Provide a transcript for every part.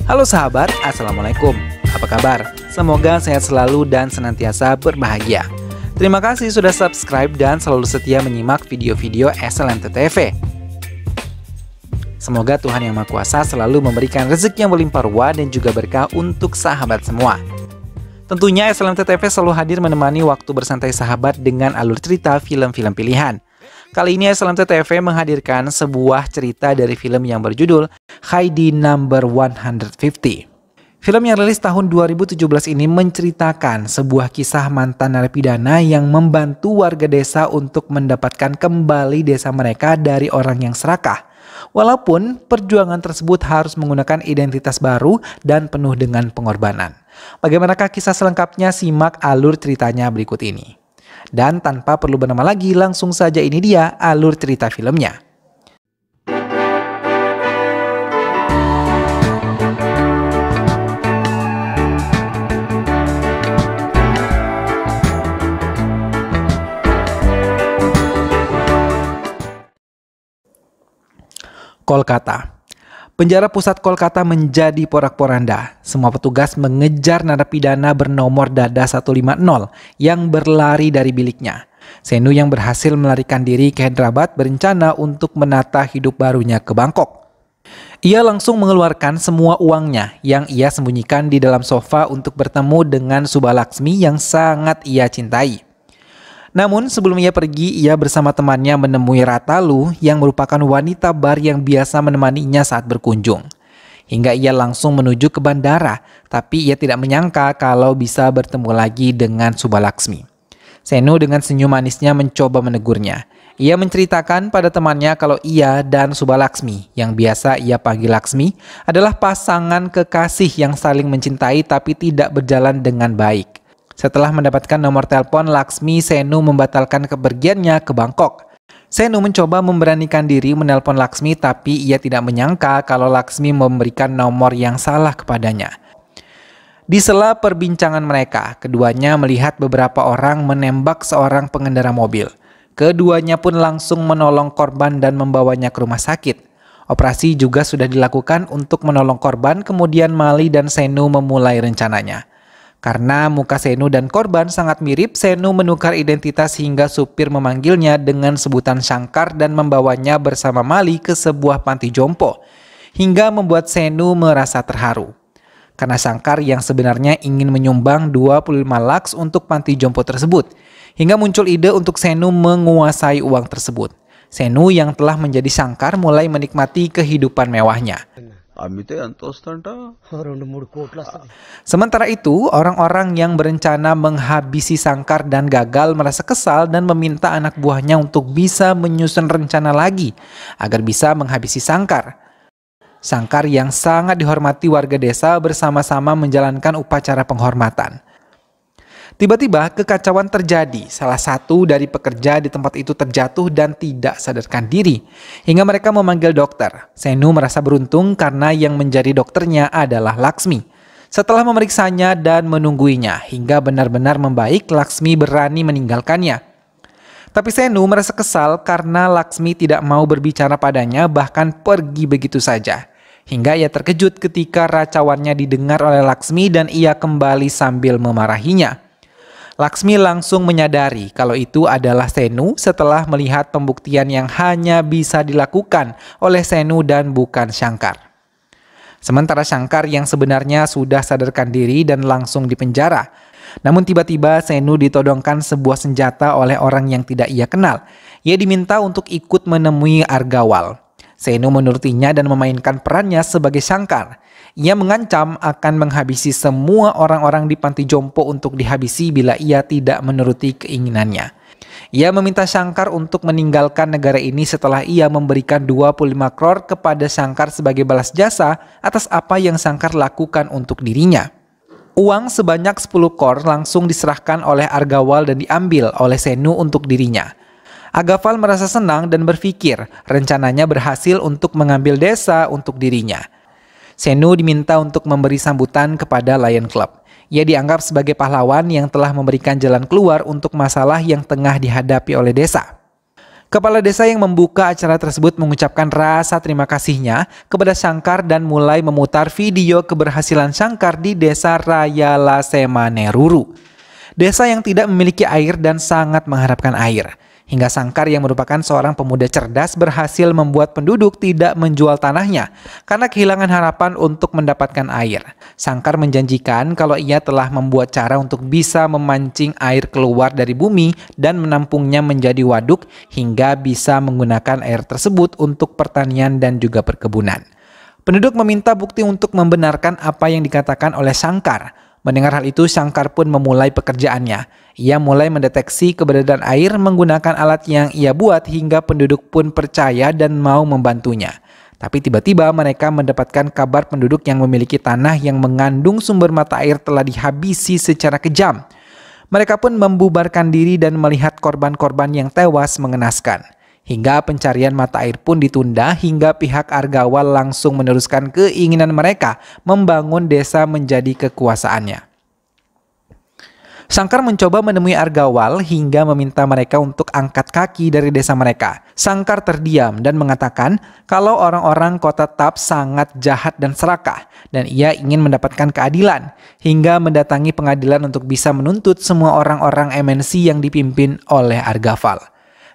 Halo sahabat, Assalamualaikum. Apa kabar? Semoga sehat selalu dan senantiasa berbahagia. Terima kasih sudah subscribe dan selalu setia menyimak video-video SLMT TV. Semoga Tuhan Yang Maha Kuasa selalu memberikan rezeki yang berlimpah ruah dan juga berkah untuk sahabat semua. Tentunya SLMT TV selalu hadir menemani waktu bersantai sahabat dengan alur cerita film-film pilihan. Kali ini SLMT TV menghadirkan sebuah cerita dari film yang berjudul Heidi Number 150. Film yang rilis tahun 2017 ini menceritakan sebuah kisah mantan narapidana yang membantu warga desa untuk mendapatkan kembali desa mereka dari orang yang serakah. Walaupun perjuangan tersebut harus menggunakan identitas baru dan penuh dengan pengorbanan. Bagaimanakah kisah selengkapnya? Simak alur ceritanya berikut ini. Dan tanpa perlu berlama lagi, langsung saja ini dia alur cerita filmnya. Kolkata. Penjara pusat Kolkata menjadi porak-poranda. Semua petugas mengejar narapidana bernomor dada 150 yang berlari dari biliknya. Senu yang berhasil melarikan diri ke Hyderabad berencana untuk menata hidup barunya ke Bangkok. Ia langsung mengeluarkan semua uangnya yang ia sembunyikan di dalam sofa untuk bertemu dengan Subalaksmi yang sangat ia cintai. Namun sebelum ia pergi, ia bersama temannya menemui Ratalu yang merupakan wanita bar yang biasa menemaninya saat berkunjung. Hingga ia langsung menuju ke bandara, tapi ia tidak menyangka kalau bisa bertemu lagi dengan Subalaksmi. Senu dengan senyum manisnya mencoba menegurnya. Ia menceritakan pada temannya kalau ia dan Subalaksmi, yang biasa ia panggil Laksmi, adalah pasangan kekasih yang saling mencintai tapi tidak berjalan dengan baik. Setelah mendapatkan nomor telepon Laksmi, Senu membatalkan kepergiannya ke Bangkok. Senu mencoba memberanikan diri menelpon Laksmi, tapi ia tidak menyangka kalau Laksmi memberikan nomor yang salah kepadanya. Di sela perbincangan mereka, keduanya melihat beberapa orang menembak seorang pengendara mobil. Keduanya pun langsung menolong korban dan membawanya ke rumah sakit. Operasi juga sudah dilakukan untuk menolong korban, kemudian Mali dan Senu memulai rencananya. Karena muka Senu dan korban sangat mirip, Senu menukar identitas hingga supir memanggilnya dengan sebutan Shankar dan membawanya bersama Mali ke sebuah panti jompo, hingga membuat Senu merasa terharu. Karena Shankar yang sebenarnya ingin menyumbang 25 lakhs untuk panti jompo tersebut, hingga muncul ide untuk Senu menguasai uang tersebut. Senu yang telah menjadi Shankar mulai menikmati kehidupan mewahnya. Sementara itu, orang-orang yang berencana menghabisi Shankar dan gagal merasa kesal dan meminta anak buahnya untuk bisa menyusun rencana lagi agar bisa menghabisi Shankar. Shankar yang sangat dihormati warga desa bersama-sama menjalankan upacara penghormatan. Tiba-tiba kekacauan terjadi. Salah satu dari pekerja di tempat itu terjatuh dan tidak sadarkan diri. Hingga mereka memanggil dokter. Senu merasa beruntung karena yang menjadi dokternya adalah Laksmi. Setelah memeriksanya dan menungguinya hingga benar-benar membaik, Laksmi berani meninggalkannya. Tapi Senu merasa kesal karena Laksmi tidak mau berbicara padanya, bahkan pergi begitu saja. Hingga ia terkejut ketika racauannya didengar oleh Laksmi dan ia kembali sambil memarahinya. Laksmi langsung menyadari kalau itu adalah Senu setelah melihat pembuktian yang hanya bisa dilakukan oleh Senu dan bukan Shankar. Sementara Shankar yang sebenarnya sudah sadarkan diri dan langsung dipenjara. Namun tiba-tiba Senu ditodongkan sebuah senjata oleh orang yang tidak ia kenal. Ia diminta untuk ikut menemui Argawal. Senu menurutinya dan memainkan perannya sebagai Shankar. Ia mengancam akan menghabisi semua orang-orang di panti jompo untuk dihabisi bila ia tidak menuruti keinginannya. Ia meminta Shankar untuk meninggalkan negara ini setelah ia memberikan 25 crore kepada Shankar sebagai balas jasa atas apa yang Shankar lakukan untuk dirinya. Uang sebanyak 10 crore langsung diserahkan oleh Argawal dan diambil oleh Senu untuk dirinya. Argawal merasa senang dan berpikir rencananya berhasil untuk mengambil desa untuk dirinya. Senu diminta untuk memberi sambutan kepada Lion Club. Ia dianggap sebagai pahlawan yang telah memberikan jalan keluar untuk masalah yang tengah dihadapi oleh desa. Kepala desa yang membuka acara tersebut mengucapkan rasa terima kasihnya kepada Sangkar dan mulai memutar video keberhasilan Sangkar di desa Raya Lasemaneruru. Desa yang tidak memiliki air dan sangat mengharapkan air. Hingga Sangkar yang merupakan seorang pemuda cerdas berhasil membuat penduduk tidak menjual tanahnya karena kehilangan harapan untuk mendapatkan air. Sangkar menjanjikan kalau ia telah membuat cara untuk bisa memancing air keluar dari bumi dan menampungnya menjadi waduk hingga bisa menggunakan air tersebut untuk pertanian dan juga perkebunan. Penduduk meminta bukti untuk membenarkan apa yang dikatakan oleh Sangkar. Mendengar hal itu, Sangkar pun memulai pekerjaannya. Ia mulai mendeteksi keberadaan air menggunakan alat yang ia buat hingga penduduk pun percaya dan mau membantunya. Tapi tiba-tiba mereka mendapatkan kabar penduduk yang memiliki tanah yang mengandung sumber mata air telah dihabisi secara kejam. Mereka pun membubarkan diri dan melihat korban-korban yang tewas mengenaskan. Hingga pencarian mata air pun ditunda hingga pihak Argawal langsung meneruskan keinginan mereka membangun desa menjadi kekuasaannya. Sangkar mencoba menemui Argawal hingga meminta mereka untuk angkat kaki dari desa mereka. Sangkar terdiam dan mengatakan kalau orang-orang kota Tap sangat jahat dan serakah dan ia ingin mendapatkan keadilan hingga mendatangi pengadilan untuk bisa menuntut semua orang-orang MNC yang dipimpin oleh Argawal.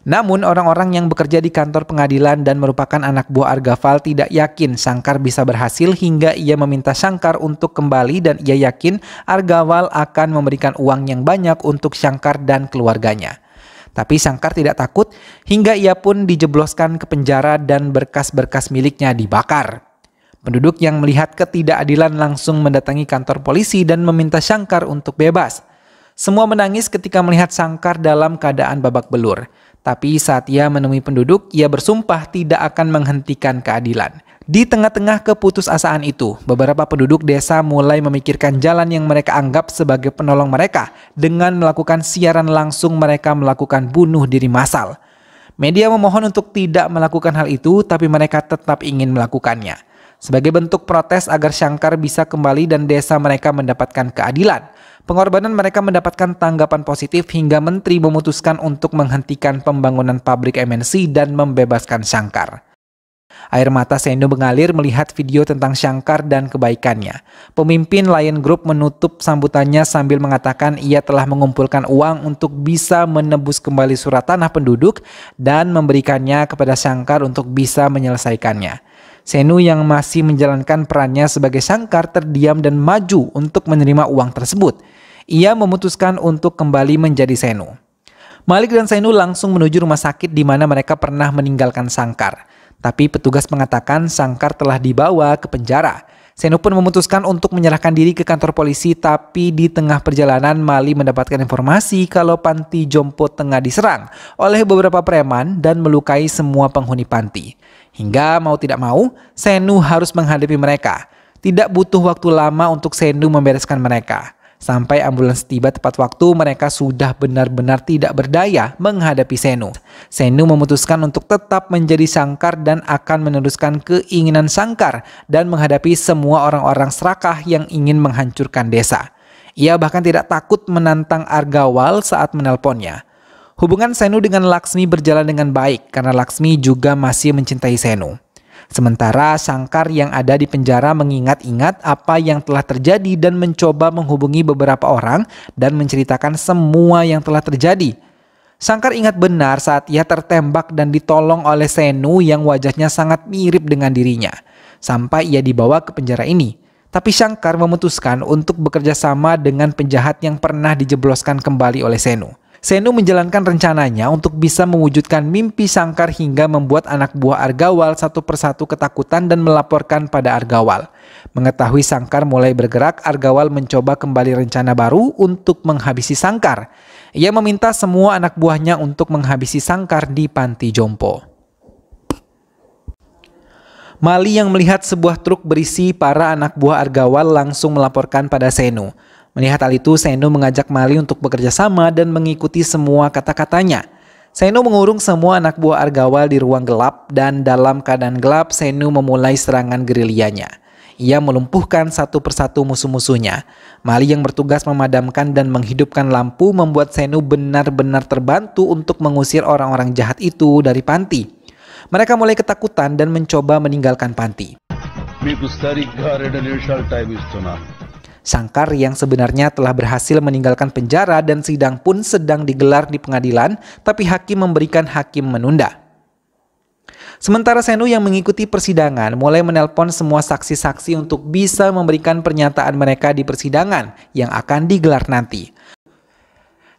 Namun orang-orang yang bekerja di kantor pengadilan dan merupakan anak buah Argawal tidak yakin Sangkar bisa berhasil hingga ia meminta Sangkar untuk kembali dan ia yakin Argawal akan memberikan uang yang banyak untuk Sangkar dan keluarganya. Tapi Sangkar tidak takut hingga ia pun dijebloskan ke penjara dan berkas-berkas miliknya dibakar. Penduduk yang melihat ketidakadilan langsung mendatangi kantor polisi dan meminta Sangkar untuk bebas. Semua menangis ketika melihat Sangkar dalam keadaan babak belur. Tapi saat ia menemui penduduk, ia bersumpah tidak akan menghentikan keadilan. Di tengah-tengah keputusasaan itu, beberapa penduduk desa mulai memikirkan jalan yang mereka anggap sebagai penolong mereka. Dengan melakukan siaran langsung mereka melakukan bunuh diri massal. Media memohon untuk tidak melakukan hal itu, tapi mereka tetap ingin melakukannya. Sebagai bentuk protes agar Sangkar bisa kembali dan desa mereka mendapatkan keadilan. Pengorbanan mereka mendapatkan tanggapan positif hingga menteri memutuskan untuk menghentikan pembangunan pabrik MNC dan membebaskan Sangkar. Air mata Senu mengalir melihat video tentang Sangkar dan kebaikannya. Pemimpin Lion Group menutup sambutannya sambil mengatakan ia telah mengumpulkan uang untuk bisa menebus kembali surat tanah penduduk dan memberikannya kepada Sangkar untuk bisa menyelesaikannya. Senu yang masih menjalankan perannya sebagai Sangkar terdiam dan maju untuk menerima uang tersebut. Ia memutuskan untuk kembali menjadi Senu. Malik dan Senu langsung menuju rumah sakit di mana mereka pernah meninggalkan Sangkar. Tapi petugas mengatakan Sangkar telah dibawa ke penjara. Senu pun memutuskan untuk menyerahkan diri ke kantor polisi, tapi di tengah perjalanan Mali mendapatkan informasi kalau panti jompo tengah diserang oleh beberapa preman dan melukai semua penghuni panti. Hingga mau tidak mau, Senu harus menghadapi mereka. Tidak butuh waktu lama untuk Senu membereskan mereka. Sampai ambulans tiba tepat waktu, mereka sudah benar-benar tidak berdaya menghadapi Senu. Senu memutuskan untuk tetap menjadi Sangkar dan akan meneruskan keinginan Sangkar dan menghadapi semua orang-orang serakah yang ingin menghancurkan desa. Ia bahkan tidak takut menantang Argawal saat menelponnya. Hubungan Senu dengan Laksmi berjalan dengan baik karena Laksmi juga masih mencintai Senu. Sementara Sangkar yang ada di penjara mengingat-ingat apa yang telah terjadi dan mencoba menghubungi beberapa orang dan menceritakan semua yang telah terjadi. Sangkar ingat benar saat ia tertembak dan ditolong oleh Senu yang wajahnya sangat mirip dengan dirinya. Sampai ia dibawa ke penjara ini. Tapi Sangkar memutuskan untuk bekerja sama dengan penjahat yang pernah dijebloskan kembali oleh Senu. Senu menjalankan rencananya untuk bisa mewujudkan mimpi Sangkar hingga membuat anak buah Argawal satu persatu ketakutan dan melaporkan pada Argawal. Mengetahui Sangkar mulai bergerak, Argawal mencoba kembali rencana baru untuk menghabisi Sangkar. Ia meminta semua anak buahnya untuk menghabisi Sangkar di panti jompo. Mali yang melihat sebuah truk berisi para anak buah Argawal langsung melaporkan pada Senu. Melihat hal itu, Senu mengajak Mali untuk bekerja sama dan mengikuti semua kata-katanya. Senu mengurung semua anak buah Argawal di ruang gelap dan dalam keadaan gelap, Senu memulai serangan gerilyanya. Ia melumpuhkan satu persatu musuh-musuhnya. Mali yang bertugas memadamkan dan menghidupkan lampu membuat Senu benar-benar terbantu untuk mengusir orang-orang jahat itu dari panti. Mereka mulai ketakutan dan mencoba meninggalkan panti. Shankar yang sebenarnya telah berhasil meninggalkan penjara dan sidang pun sedang digelar di pengadilan, tapi hakim memberikan hakim menunda. Sementara Senu yang mengikuti persidangan mulai menelpon semua saksi-saksi untuk bisa memberikan pernyataan mereka di persidangan yang akan digelar nanti.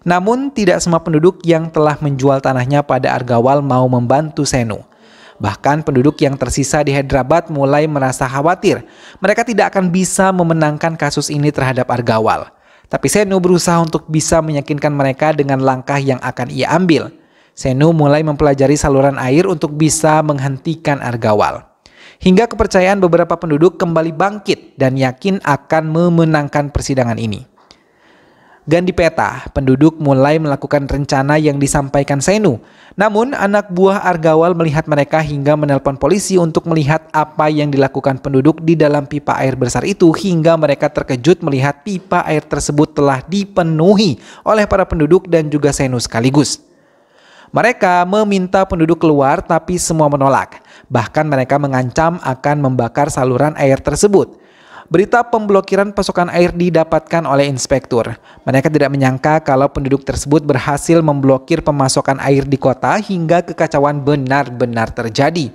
Namun tidak semua penduduk yang telah menjual tanahnya pada Argawal mau membantu Senu. Bahkan penduduk yang tersisa di Hyderabad mulai merasa khawatir. Mereka tidak akan bisa memenangkan kasus ini terhadap Argawal. Tapi Senu berusaha untuk bisa meyakinkan mereka dengan langkah yang akan ia ambil. Senu mulai mempelajari saluran air untuk bisa menghentikan Argawal. Hingga kepercayaan beberapa penduduk kembali bangkit dan yakin akan memenangkan persidangan ini. Gandipeta, penduduk mulai melakukan rencana yang disampaikan Senu. Namun anak buah Argawal melihat mereka hingga menelpon polisi untuk melihat apa yang dilakukan penduduk di dalam pipa air besar itu, hingga mereka terkejut melihat pipa air tersebut telah dipenuhi oleh para penduduk dan juga Senu sekaligus. Mereka meminta penduduk keluar tapi semua menolak. Bahkan mereka mengancam akan membakar saluran air tersebut. Berita pemblokiran pasokan air didapatkan oleh inspektur. Mereka tidak menyangka kalau penduduk tersebut berhasil memblokir pemasokan air di kota hingga kekacauan benar-benar terjadi.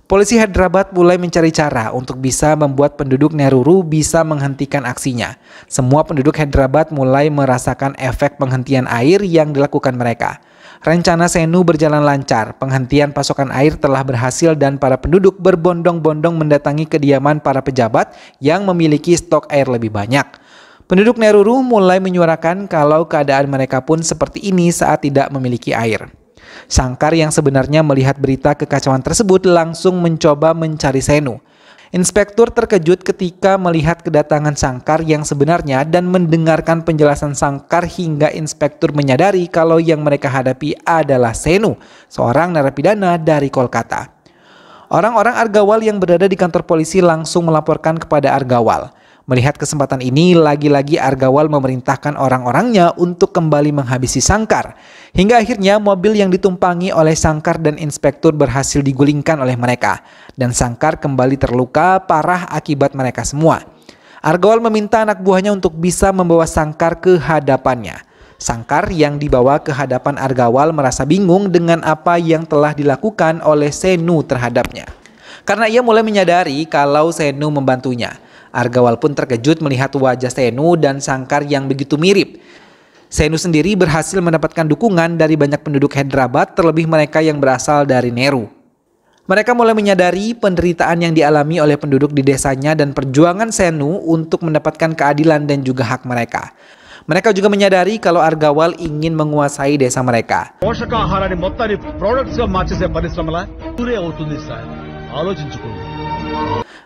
Polisi Hyderabad mulai mencari cara untuk bisa membuat penduduk Neruru bisa menghentikan aksinya. Semua penduduk Hyderabad mulai merasakan efek penghentian air yang dilakukan mereka. Rencana Senu berjalan lancar, penghentian pasokan air telah berhasil dan para penduduk berbondong-bondong mendatangi kediaman para pejabat yang memiliki stok air lebih banyak. Penduduk Neruru mulai menyuarakan kalau keadaan mereka pun seperti ini saat tidak memiliki air. Shankar yang sebenarnya melihat berita kekacauan tersebut langsung mencoba mencari Senu. Inspektur terkejut ketika melihat kedatangan Shankar yang sebenarnya dan mendengarkan penjelasan Shankar hingga inspektur menyadari kalau yang mereka hadapi adalah Senu, seorang narapidana dari Kolkata. Orang-orang Argawal yang berada di kantor polisi langsung melaporkan kepada Argawal. Melihat kesempatan ini, lagi-lagi Argawal memerintahkan orang-orangnya untuk kembali menghabisi Shankar. Hingga akhirnya mobil yang ditumpangi oleh Shankar dan inspektur berhasil digulingkan oleh mereka. Dan Shankar kembali terluka parah akibat mereka semua. Argawal meminta anak buahnya untuk bisa membawa Shankar ke hadapannya. Shankar yang dibawa ke hadapan Argawal merasa bingung dengan apa yang telah dilakukan oleh Senu terhadapnya. Karena ia mulai menyadari kalau Senu membantunya. Argawal pun terkejut melihat wajah Senu dan Shankar yang begitu mirip. Senu sendiri berhasil mendapatkan dukungan dari banyak penduduk Hyderabad, terlebih mereka yang berasal dari Neru. Mereka mulai menyadari penderitaan yang dialami oleh penduduk di desanya dan perjuangan Senu untuk mendapatkan keadilan dan juga hak mereka. Mereka juga menyadari kalau Argawal ingin menguasai desa mereka.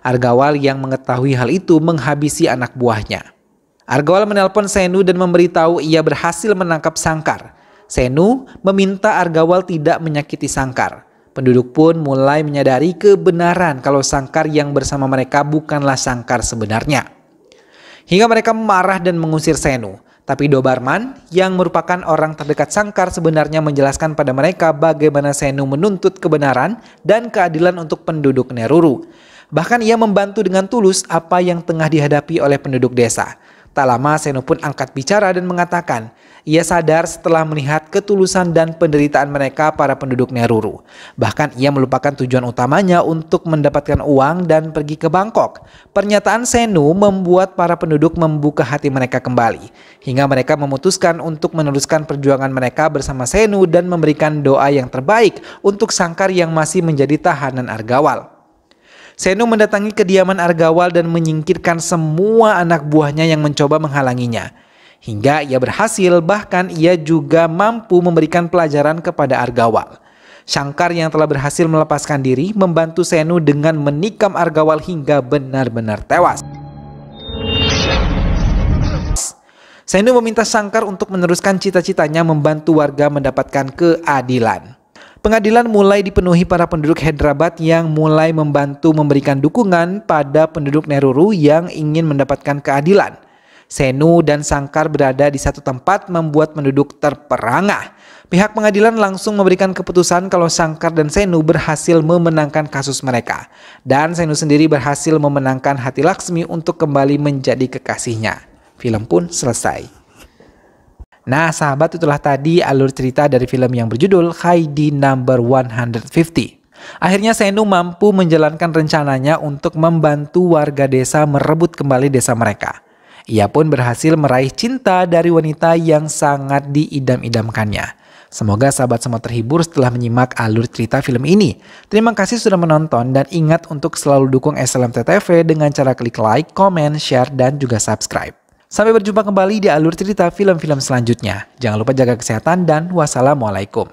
Argawal yang mengetahui hal itu menghabisi anak buahnya. Argawal menelpon Senu dan memberitahu ia berhasil menangkap Shankar. Senu meminta Argawal tidak menyakiti Shankar. Penduduk pun mulai menyadari kebenaran kalau Shankar yang bersama mereka bukanlah Shankar sebenarnya. Hingga mereka marah dan mengusir Senu. Tapi Dobarman yang merupakan orang terdekat Shankar sebenarnya menjelaskan pada mereka bagaimana Senu menuntut kebenaran dan keadilan untuk penduduk Neruru. Bahkan ia membantu dengan tulus apa yang tengah dihadapi oleh penduduk desa. Tak lama Senu pun angkat bicara dan mengatakan, ia sadar setelah melihat ketulusan dan penderitaan mereka para penduduk Neruru. Bahkan ia melupakan tujuan utamanya untuk mendapatkan uang dan pergi ke Bangkok. Pernyataan Senu membuat para penduduk membuka hati mereka kembali. Hingga mereka memutuskan untuk meneruskan perjuangan mereka bersama Senu dan memberikan doa yang terbaik untuk Shankar yang masih menjadi tahanan Argawal. Senu mendatangi kediaman Argawal dan menyingkirkan semua anak buahnya yang mencoba menghalanginya. Hingga ia berhasil, bahkan ia juga mampu memberikan pelajaran kepada Argawal. Shankar yang telah berhasil melepaskan diri membantu Senu dengan menikam Argawal hingga benar-benar tewas. Senu meminta Shankar untuk meneruskan cita-citanya membantu warga mendapatkan keadilan. Pengadilan mulai dipenuhi para penduduk Hyderabad yang mulai membantu memberikan dukungan pada penduduk Neruru yang ingin mendapatkan keadilan. Senu dan Sangkar berada di satu tempat membuat penduduk terperangah. Pihak pengadilan langsung memberikan keputusan kalau Sangkar dan Senu berhasil memenangkan kasus mereka. Dan Senu sendiri berhasil memenangkan hati Laksmi untuk kembali menjadi kekasihnya. Film pun selesai. Nah sahabat, itulah tadi alur cerita dari film yang berjudul Khaidi Number 150. Akhirnya Senu mampu menjalankan rencananya untuk membantu warga desa merebut kembali desa mereka. Ia pun berhasil meraih cinta dari wanita yang sangat diidam-idamkannya. Semoga sahabat semua terhibur setelah menyimak alur cerita film ini. Terima kasih sudah menonton dan ingat untuk selalu dukung SLMT TV dengan cara klik like, comment, share, dan juga subscribe. Sampai berjumpa kembali di alur cerita film-film selanjutnya. Jangan lupa jaga kesehatan dan wassalamualaikum.